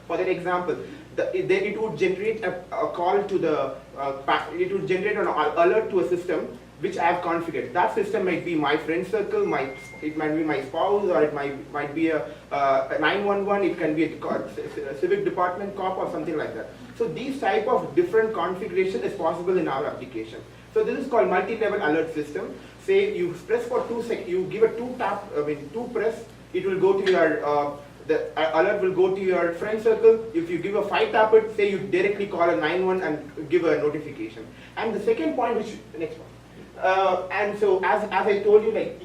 for that example, it would generate a call to the, it would generate an alert to a system which I have configured. That system might be my friend circle, it might be my spouse, or it might be a 911, it can be a civic department cop or something like that. So these type of different configuration is possible in our application. So this is called multi-level alert system. Say you press for 2 seconds, you give a 2 press, it will go to your, the alert will go to your friend circle. If you give a 5 tap it, say you directly call a 911 and give a notification. And the second point, the next one. And so as I told you, like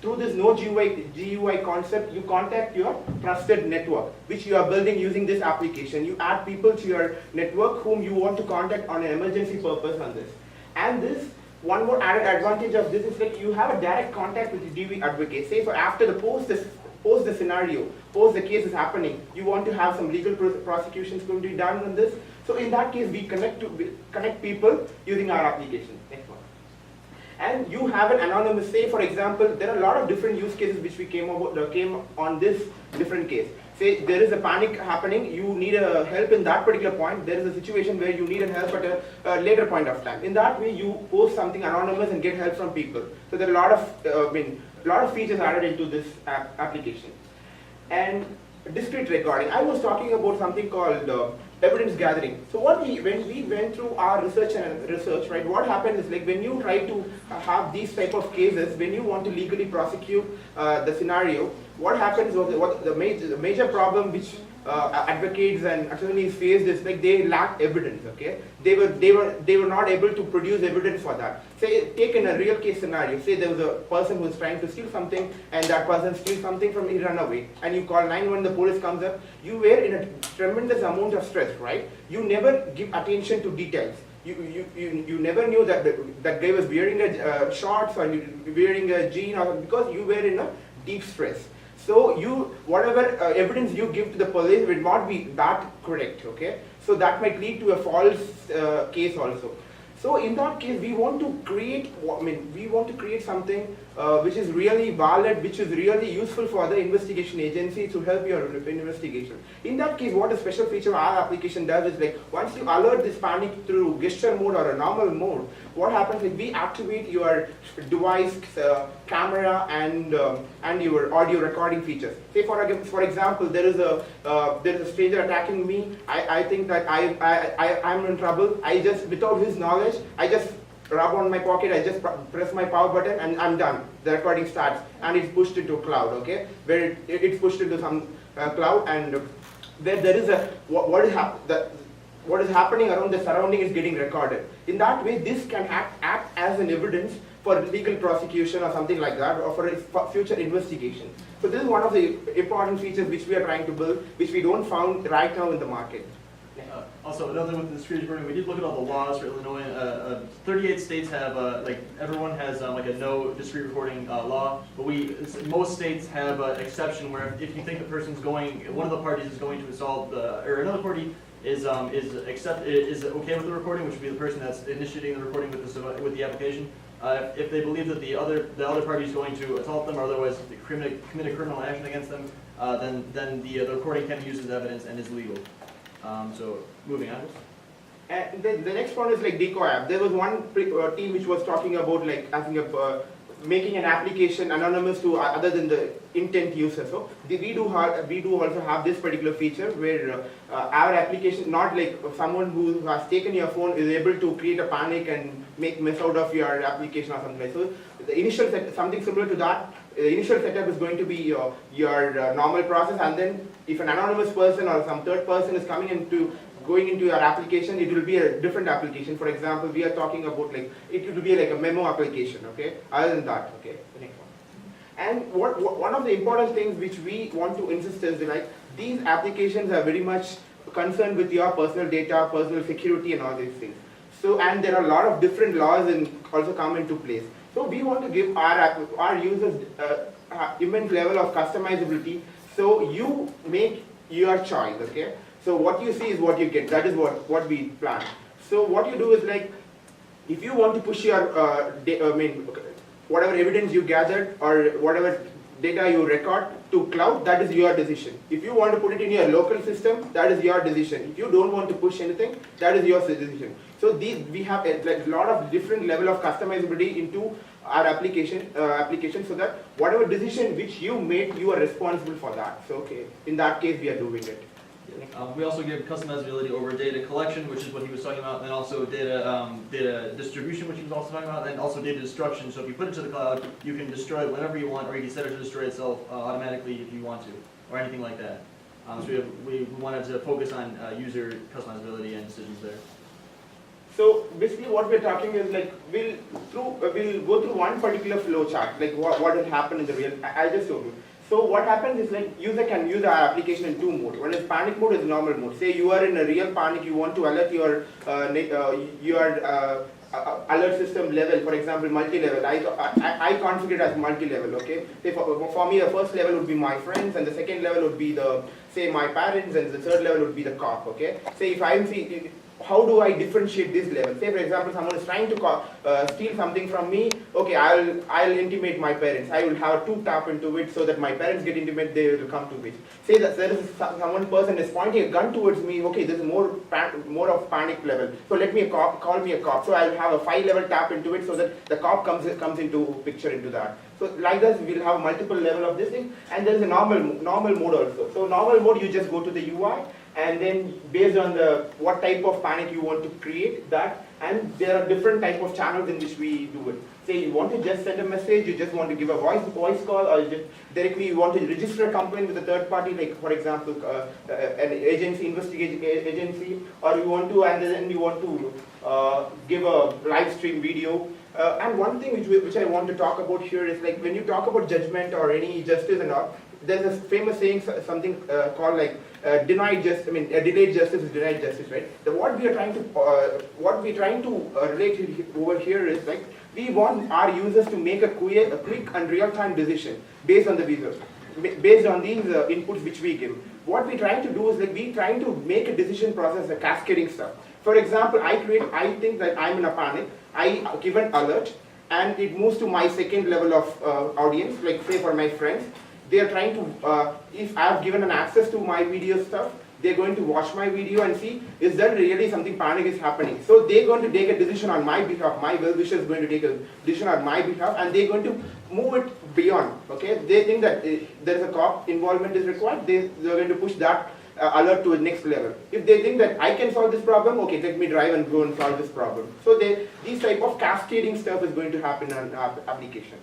through this no GUI concept, you contact your trusted network, which you are building using this application. You add people to your network whom you want to contact on an emergency purpose on this. And this, one more added advantage of this is like you have a direct contact with the DV advocate. Say for after the post the scenario, post the case is happening, you want to have some legal prosecutions going to be done on this. So in that case, we connect people using our application. Next one. And you have an anonymous, say for example, there are a lot of different use cases which we came on this different case. Say there is a panic happening, you need a help in that particular point, there is a situation where you need a help at a later point of time. In that way, you post something anonymous and get help from people. So there are a lot of features added into this application. And discrete recording. I was talking about something called evidence gathering. So when we went through our research, right, what happened is like when you try to have these type of cases, when you want to legally prosecute the scenario, what happens was the major problem which advocates and attorneys faced is like they lacked evidence. Okay, they were not able to produce evidence for that. Say take in a real case scenario. Say there was a person who was trying to steal something, and that person steals something from he run away, and you call 911. The police comes up. You were in a tremendous amount of stress, right? You never give attention to details. You never knew that that guy was wearing a shorts or wearing a jean, or because you were in a deep stress. So whatever evidence you give to the police will not be that correct, okay? So that might lead to a false case also. So in that case, we want to create something which is really valid, which is really useful for the investigation agency to help your investigation. In that case, what a special feature of our application does is like once you alert this panic through gesture mode or a normal mode, what happens is we activate your device camera and your audio recording features. Say for example, there is a stranger attacking me. I think that I'm in trouble. I just, without his knowledge, I just rub on my pocket, I just press my power button and I'm done. The recording starts and it's pushed into a cloud, okay? Where it's pushed into some cloud, and where there is what is happening around the surrounding is getting recorded. In that way, this can act as an evidence for legal prosecution or something like that, or for future investigation. So this is one of the important features which we are trying to build, which we don't found right now in the market. Also, another with the discrete recording, we did look at all the laws for Illinois. 38 states have, like everyone has like a no discrete recording law, but most states have an exception where if you think the person's one of the parties is going to assault or another party is okay with the recording, which would be the person that's initiating the recording with the application. If they believe that the other party is going to assault them or otherwise commit a criminal action against them, then the recording can be used as evidence and is legal. So moving on. And the next one is like decoy app. There was one team which was talking about like making an application anonymous to other than the intent user. So we do also have this particular feature where our application, not like someone who has taken your phone is able to create a panic and make mess out of your application or something like that. So the initial something similar to that. The initial setup is going to be your normal process, and then if an anonymous person or some third person is going into your application, it will be a different application. For example, we are talking about like it will be like a memo application. Okay. Other than that, okay. The next one. And one of the important things which we want to insist is like these applications are very much concerned with your personal data, personal security, and all these things. So and there are a lot of different laws and also come into place. So we want to give our users immense level of customizability. So you make your choice, okay? So what you see is what you get. That is what we plan. So what you do is like, if you want to push your whatever evidence you gathered or whatever data you record to cloud, that is your decision. If you want to put it in your local system, that is your decision. If you don't want to push anything, that is your decision. So we have a lot of different level of customizability into our application, so that whatever decision which you made, you are responsible for that. So okay, in that case, we are doing it. We also give customizability over data collection, which is what he was talking about, and also data distribution, which he was also talking about, and also data destruction. So if you put it to the cloud, you can destroy it whenever you want, or you can set it to destroy itself automatically if you want to, or anything like that. So we wanted to focus on user customizability and decisions there. So basically what we're talking is like, we'll go through one particular flow chart, like what will happen in the real, I just told you. So what happens is like user can use our application in two modes. One is panic mode, is normal mode. Say you are in a real panic, you want to alert your alert system level, for example, multi-level. I configure it as multi-level, okay? Say for me, the first level would be my friends, and the second level would be say my parents, and the third level would be the cop, okay? Say if I'm how do I differentiate this level? Say for example, someone is trying to steal something from me. Okay, I'll intimate my parents. I will have two tap into it so that my parents get intimate. They will come to it. Say that there is someone person is pointing a gun towards me. Okay, this is more of panic level. So let me call me a cop. So I'll have a 5-level tap into it so that the cop comes into picture into that. So like this, we'll have multiple level of this thing, and there is a normal mode also. So normal mode, you just go to the UI. And then based on what type of panic you want to create that, and there are different type of channels in which we do it. Say you want to just send a message, you just want to give a voice call, or just directly you want to register a complaint with a third party, like for example an agency, investigating agency, or you want to, and then you want to give a live stream video. And one thing which I want to talk about here is like when you talk about judgment or any justice and all, there's a famous saying, something called like delayed justice is denied justice, right? What we are trying to relate over here is like we want our users to make a quick and real-time decision based on the user, based on these inputs which we give. What we're trying to do is like we trying to make a decision process, a cascading stuff. For example, I think that I'm in a panic. I give an alert, and it moves to my second level of audience, like say for my friends. They are trying to, if I have given an access to my video stuff, they're going to watch my video and see, is that really something panic is happening? So they're going to take a decision on my behalf, my well-wisher is going to take a decision on my behalf, and they're going to move it beyond, okay? They think that there is a cop involvement is required, they're going to push that alert to the next level. If they think that I can solve this problem, okay, let me drive and go and solve this problem. So these type of cascading stuff is going to happen on our application.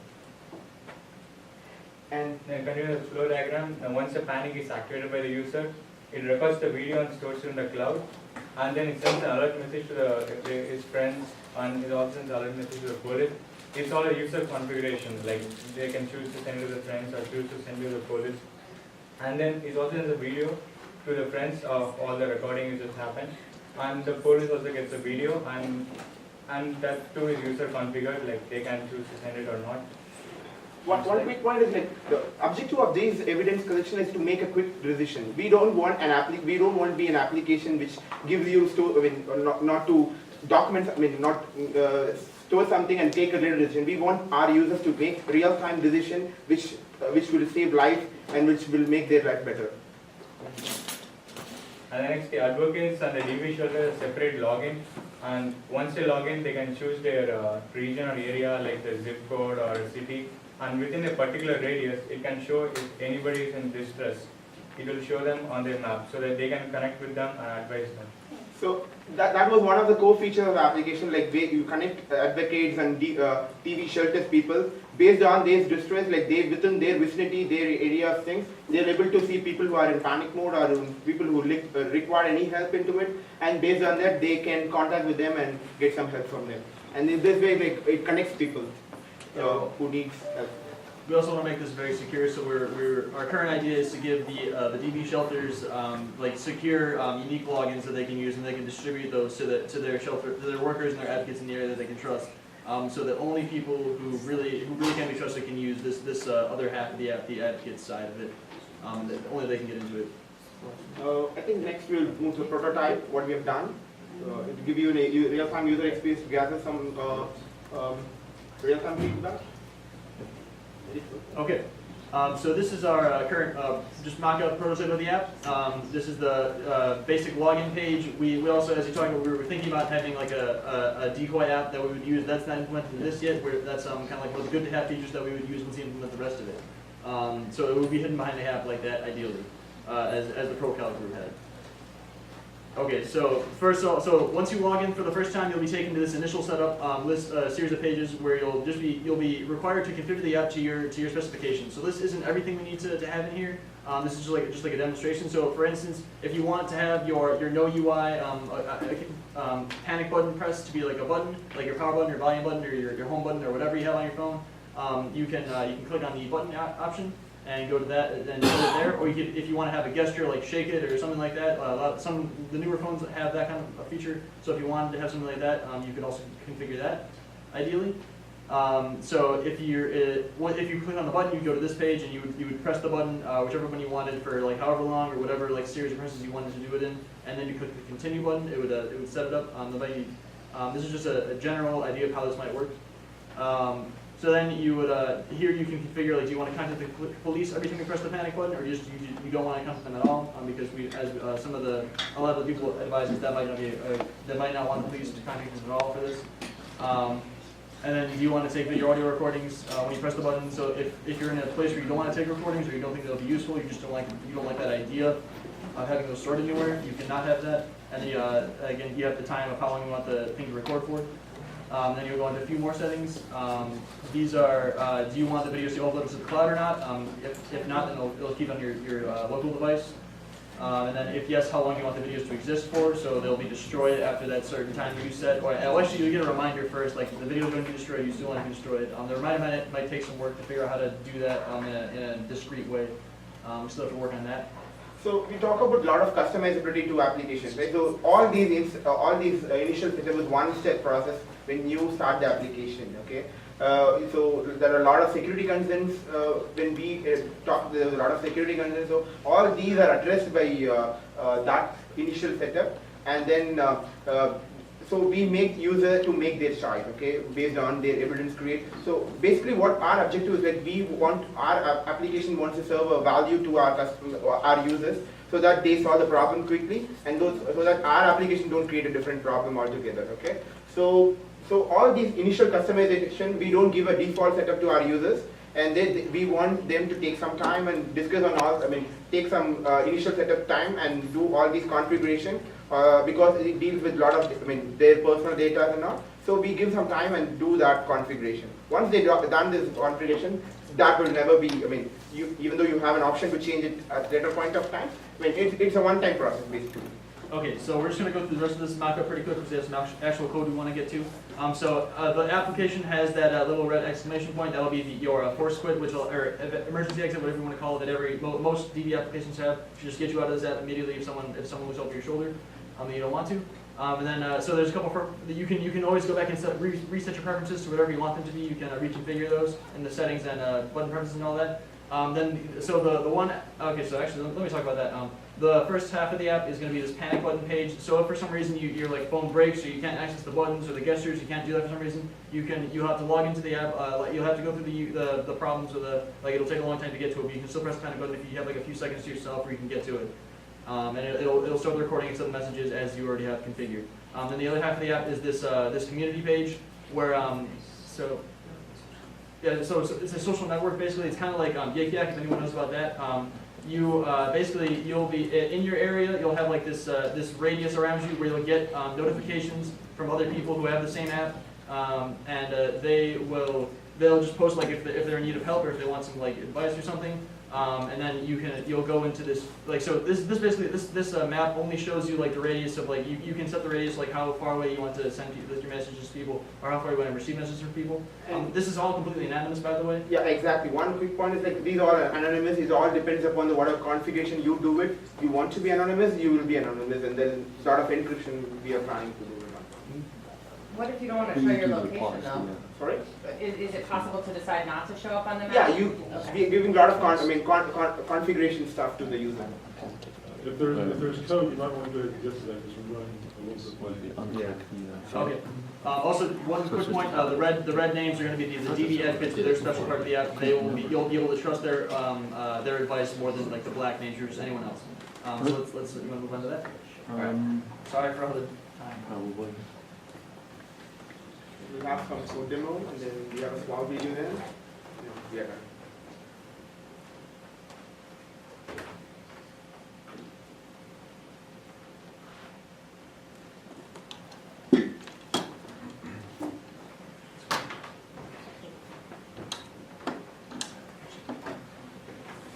And then continue the flow diagram, and once the panic is activated by the user, it records the video and stores it in the cloud, and then it sends an alert message to his friends, and it also sends an alert message to the police. It's all a user configuration, like they can choose to send it to the friends or choose to send it to the police. And then it also sends a video to the friends of all the recording which has happened, and the police also gets a video, and that too is user configured, like they can choose to send it or not. One quick point is like the objective of this evidence collection is to make a quick decision. We don't want to be an application which gives you not to document, not store something and take a little decision. We want our users to make real-time decision which will save life and which will make their life better. And the next, the advocates and the DB shelter separate login, and once they log in, they can choose their region or area, like the zip code or a city. And within a particular radius, it can show if anybody is in distress. It will show them on their map so that they can connect with them and advise them. So that was one of the core features of the application, like you connect advocates and TV shelters people based on their distress, like they within their vicinity, their area of things, they're able to see people who are in panic mode or people who require any help into it, and based on that they can contact with them and get some help from them. And in this way, like, it connects people who needs help. We also want to make this very secure, so our current idea is to give the DB shelters like secure, unique logins that they can use, and they can distribute those to their workers and their advocates in the area that they can trust, so that only people who really can be trusted can use this other half of the app, the advocates side of it. That only they can get into it. I think next we'll move to the prototype. What we have done, to give you a real-time user experience to gather some real-time feedback. Okay. So this is our current just mock-up prototype of the app. This is the basic login page. We also, as you talked about, we were thinking about having like a decoy app that we would use. That's not implemented in this yet. That's kind of like one of the good-to-have features that we would use once we implement the rest of it. So it would be hidden behind the app like that, ideally, as the ProCal group had. Okay, so so once you log in for the first time, you'll be taken to this initial setup list series of pages where you'll be required to configure the app to your specifications. So this isn't everything we need to have in here. This is just like a demonstration. So for instance, if you want to have your no UI panic button pressed to be like a button, like your power button, your volume button, or your home button, or whatever you have on your phone, you can click on the button option and go to that and then put it there. Or you could, if you want to have a gesture like shake it or something like that, the newer phones have that kind of a feature. So if you wanted to have something like that, you could also configure that, ideally. So if you click on the button, you go to this page and you would press the button, whichever one you wanted for like however long or whatever like series of presses you wanted to do it in, and then you click the continue button. It would set it up on the Baig. This is just a general idea of how this might work. So then you would, here you can configure, like, do you want to contact the police every time you press the panic button, or you don't want to contact them at all? Because as a lot of the people advise us that might not want the police to contact us at all for this. And then do you want to take video audio recordings when you press the button? So if you're in a place where you don't want to take recordings or you don't think they'll be useful, you don't like that idea of having those stored anywhere, you cannot have that. And then again, you have the time of how long you want the thing to record for. Then you'll go into a few more settings. These are, do you want the videos to upload to the cloud or not? If not, then it'll keep on your local device. And then if yes, how long you want the videos to exist for, so they'll be destroyed after that certain time you set. Or actually, you get a reminder first, like the video is going to be destroyed, you still want to be destroyed. The reminder might take some work to figure out how to do that in a discrete way. We still have to work on that. So we talk about a lot of customizability to applications, right? So all these initial setup is one-step process when you start the application, okay? So there are a lot of security concerns when we talk. There's a lot of security concerns. So all these are addressed by that initial setup, and then so we make user to make their choice, okay, based on their evidence create. So basically, what our objective is, like, we want our application wants to serve a value to our customers, our users, so that they solve the problem quickly, and so that our application don't create a different problem altogether, okay? So all these initial customization, we don't give a default setup to our users, and we want them to take some time and discuss on all, take some initial setup time and do all these configuration, because it deals with a lot of, their personal data and all. So we give some time and do that configuration. Once they've done this configuration, that will never be, even though you have an option to change it at a later point of time, it's a one-time process basically. Okay, so we're just going to go through the rest of this mock-up pretty quick because there's some actual code we want to get to. So the application has that little red exclamation point. That'll be your force quit, or emergency exit, whatever you want to call it, that most DB applications have. To just get you out of this app immediately if someone looks over your shoulder that you don't want to. And then so there's a couple you can always go back and reset your preferences to whatever you want them to be. You can reconfigure those in the settings and button preferences and all that. So the one, okay, so actually let me talk about that. The first half of the app is going to be this panic button page. So if for some reason your like phone breaks or you can't access the buttons or the gestures, you can't do that for some reason, you'll have to log into the app. You'll have to go through the problems or it'll take a long time to get to it, but you can still press the panic button if you have like a few seconds to yourself where you can get to it. And it'll start the recording and send the messages as you already have configured. Then the other half of the app is this community page where so it's a social network basically. It's kind of like Yak Yak, if anyone knows about that. You'll be in your area. You'll have like this radius around you where you'll get notifications from other people who have the same app, and they'll just post like if they're in need of help or if they want some like advice or something. And then you'll go into this this map only shows you like the radius of like you can set the radius like how far away you want to send your messages to people or how far you want to receive messages from people. This is all completely anonymous, by the way. Yeah, exactly. One quick point is like these are anonymous. It all depends upon the whatever configuration you do it. If you want to be anonymous, you will be anonymous, and there's a sort of encryption we are planning to do. What if you don't want to show your location though? Sorry? Is it possible to decide not to show up on the map? Yeah, we're giving a lot of configuration stuff to the user. If there's code, you might want to go ahead and get to that, because we're running a little bit late. Okay. Also, one quick point, the red names are gonna be the DB advocates, they're special part of the app. You'll be able to trust their advice more than like the black names or just anyone else. So let's, you wanna move on to that? Sorry for all the time. Probably. We have some code demo, and then we have a small video then. We are done.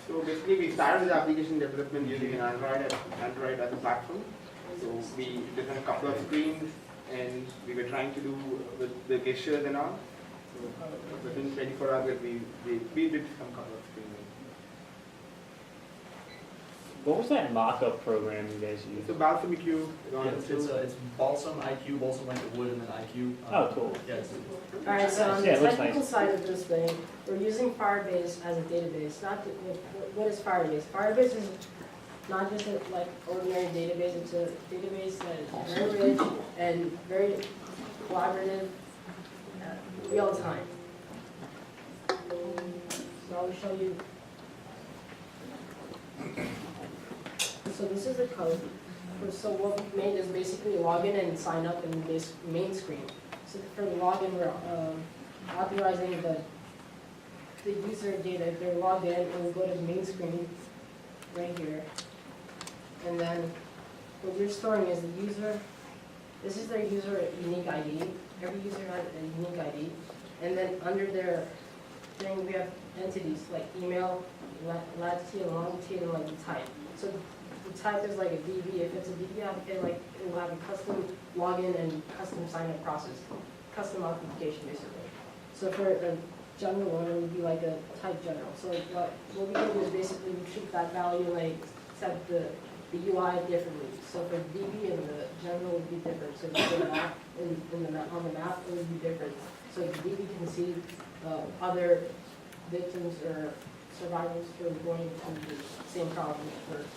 So basically, we started the application development using an Android as a platform. So we designed a couple of screens, and we were trying to do with the gestures and all. So within 24 hours, we did some couple of screens. What was that mock-up program you guys used? So Balsam IQ, It's Balsam IQ, Balsam like the wood, and then IQ. Oh, cool. Yeah, it's, Alright, so on the Yeah, it looks technical nice. side of this thing, we're using Firebase as a database. What is Firebase? Firebase is not just a like ordinary database, it's a database that is very rich and very collaborative, real time. So I'll show you. So this is the code. So what we made is basically log in and sign up in this main screen. So for the login, we're authorizing the user data. If they're logged in, and we go to the main screen right here. And then what we're storing is the user. This is their user unique ID. Every user has a unique ID. And then under their thing, we have entities like email, latitude, and longitude, and like the type. So the type is like a DB. If it's a DB applicant, like it will have a custom login and custom sign-up process, custom authentication basically. So for a general one, it would be like a type general. So what we can do is basically we treat that value like set the UI differently. So for DB and the general would be different. So if you go back on the map, it would be different. So the DB can see other victims or survivors who are going through the same problem.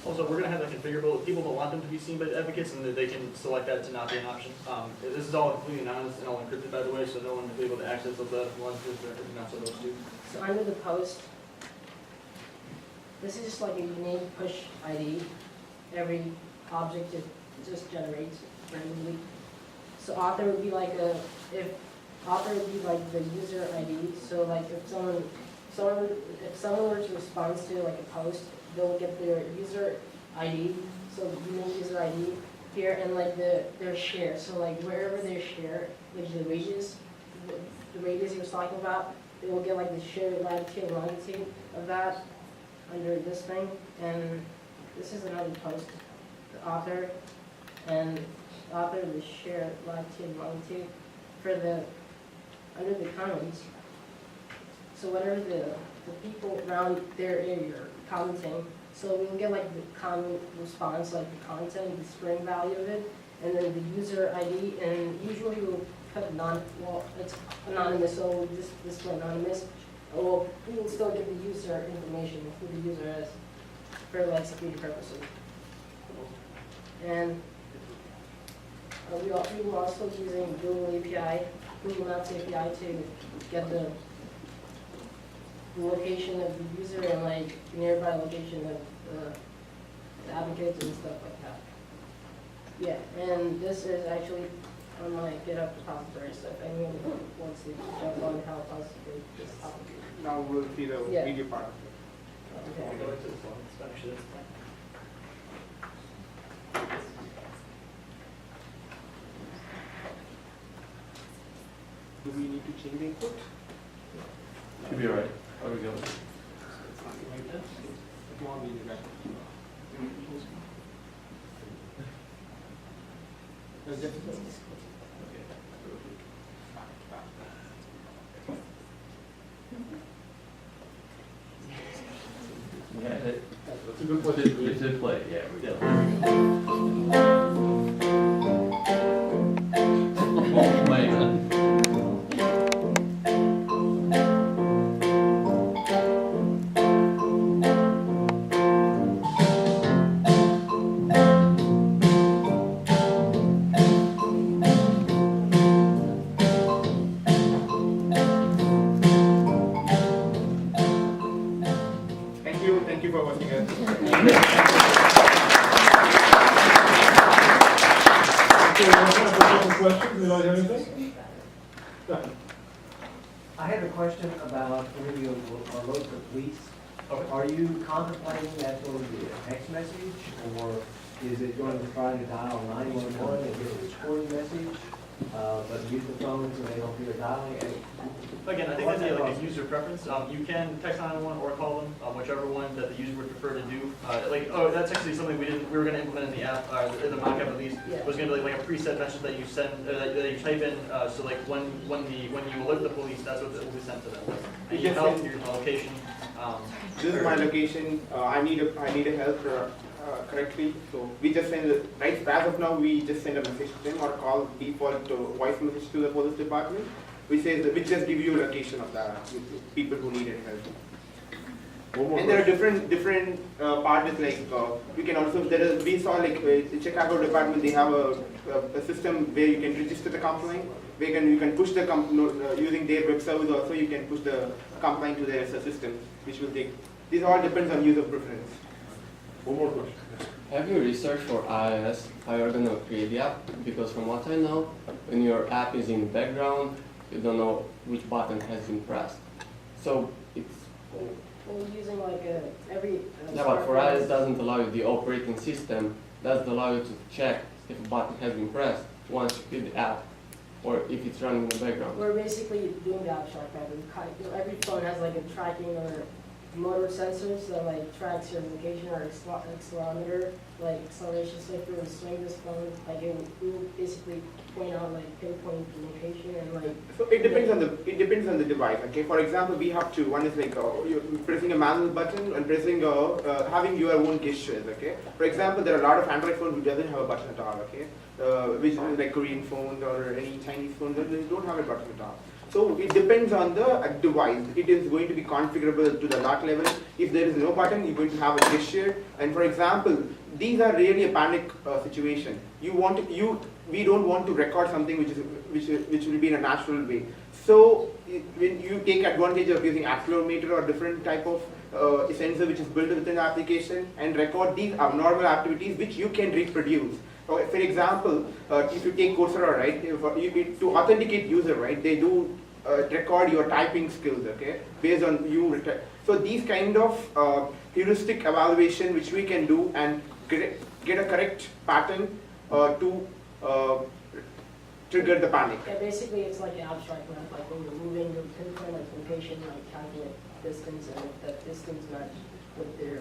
also, we're gonna have that configurable. If people don't want them to be seen by advocates, and that they can select that to not be an option. This is all completely anonymous and all encrypted, by the way, so no one will be able to access those ones if they're not supposed to. So under the post, this is just like a unique push ID. Every object it just generates randomly. So author would be like the user ID. So like if someone were to respond to like a post, they'll get their user ID. So unique user ID here, and like their share. So like wherever their share, like the radius he was talking about, they will get like the shared latitude and longitude of that under this thing. And this is another post, the author, and the author of the shared latitude and longitude for the, under the comments. So whatever the people around their area are commenting, so we'll get like the comment response, like the content, the string value of it, and then the user ID, and usually we'll put it's anonymous, so we'll just display anonymous. Well, we will still give the user information, who the user is, for like security purposes. And we will also using Google API, Google Maps API to get the location of the user and like nearby location of the advocates and stuff like that. Yeah, and this is actually on my GitHub repository, so if anyone wants to jump on how possibly this topic. Now we'll see the Yeah. video part of it. Okay. I'll go into this one. It's actually that's fine. Do we need to change the input? Should be all right. How we go? It's not like this. If you want me to back. Yeah, That's a good place. it did play, yeah, we Yeah, did. there we go. Oh, man. questions? Anybody have anything? I have a question about when you alert the police. Okay. Are you contemplating that going to be a text message, or is it going to try to dial 911 and get a recording message, but use the phone so they don't hear dialing? Again, I think that's like a user preference. You can text 911 or call them, whichever one that the user would prefer to do. That's actually something we were going to implement in the app, in the mock-up at least. Yeah. Was going to be like a preset message that you send, that you type in. So like when you alert the police, that's what will be sent to them. And you help your location. This is my location. I need a help correctly. So we just send right as of now we just send a message to them or call default voice message to the police department, which just give you a location of the people who need any help. One more And there are question. different parts like we can also we saw like Chicago department, they have a system where you can register the complaint. You can push the using their web service also you can push the complaint to their system, which will take. This all depends on user preference. One more question. Have you researched for iOS how you're going to create the app? Because from what I know, when your app is in the background, you don't know which button has been pressed. So it's We're using like every. yeah, but for iOS doesn't allow you the operating system doesn't allow you to check if a button has been pressed once you create the app, or if it's running in the background. We're basically doing the abstract method. Every phone has like a tracking or motor sensors that like tracks your location or accelerometer, like acceleration. So if you were to swing this phone, like it will basically point out like pinpoint the location and like. So it depends on the device. Okay, for example, we have two. One is like you're pressing a manual button and pressing having your own gestures. Okay, for example, there are a lot of Android phones which doesn't have a button at all. Okay, which is like Korean phones or any Chinese phones that they don't have a button at all. So it depends on the device. It is going to be configurable to the lot level. If there is no button, you're going to have a gesture. And for example, these are really a panic situation. We don't want to record something which will be in a natural way. So when you take advantage of using accelerometer or different type of sensor which is built within the application and record these abnormal activities which you can reproduce. For example, if you take Coursera, right, to authenticate user, right, they do record your typing skills, okay, based on you. So these kind of heuristic evaluation which we can do and get a correct pattern to trigger the panic. Yeah, basically it's like an abstract map, like when you're moving, you pinpoint like location, like calculate distance, and if that distance matches with their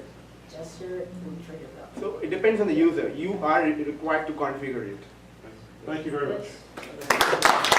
gesture, will trigger that. So it depends on the user. You are required to configure it. Thank you very much. Yes.